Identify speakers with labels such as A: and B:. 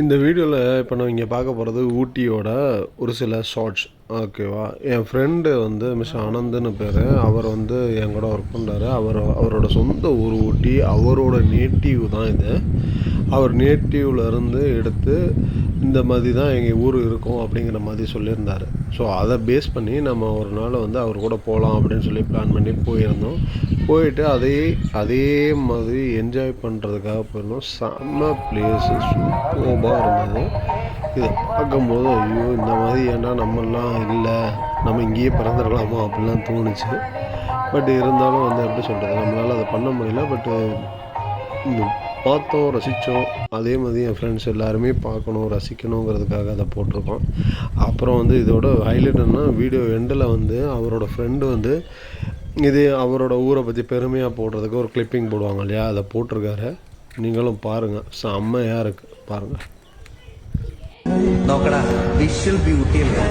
A: இந்த வீடியோவில் இப்போ நம்ம இங்கே பார்க்க போகிறது ஊட்டியோட ஒரு சில ஷார்ட்ஸ். ஓகேவா? என் ஃப்ரெண்டு வந்து மிஸ் ஆனந்துன்னு பேர். அவர் வந்து என் கூட ஒர்க் பண்ணுறாரு. அவரோட சொந்த ஊர் ஊட்டி. அவரோட நேட்டிவ் தான் இது. அவர் நேட்டிவ்லேருந்து எடுத்து இந்த மாதிரி தான் எங்கள் ஊர் இருக்கும் அப்படிங்கிற மாதிரி சொல்லியிருந்தார். ஸோ அதை பேஸ் பண்ணி நம்ம ஒரு நாள் வந்து அவர் கூட போகலாம் அப்படின்னு சொல்லி பிளான் பண்ணி போயிருந்தோம். போயிட்டு அதே மாதிரி என்ஜாய் பண்ணுறதுக்காக போயிருந்தோம். செம்ம பிளேஸு, சூப்பராக இருந்தது. இதை பார்க்கும்போது ஐயோ இந்த மாதிரி ஏன்னா நம்மளாம் இல்லை, நம்ம இங்கேயே பிறந்துடலாமா அப்படிலாம் தோணுச்சு. பட் இருந்தாலும் வந்து எப்படி சொல்கிறது, நம்மளால் அதை பண்ண முடியல. பட்டு பார்த்தோம், ரசித்தோம். அதே மாதிரி என் ஃப்ரெண்ட்ஸ் எல்லாருமே பார்க்கணும், ரசிக்கணுங்கிறதுக்காக அதை போட்டிருக்கோம். அப்புறம் வந்து இதோட ஹைலைட் என்ன, வீடியோ எண்டில் வந்து அவரோட ஃப்ரெண்டு வந்து இது அவரோட ஊரை பற்றி பெருமையாக போடுறதுக்கு ஒரு கிளிப்பிங் போடுவாங்க இல்லையா, அதை போட்டிருக்காரு. நீங்களும் பாருங்கள், செம்மையாக இருக்குது பாருங்கள்.
B: നോക്കടാ വിഷ്വൽ ബ്യൂട്ടി അല്ലേ.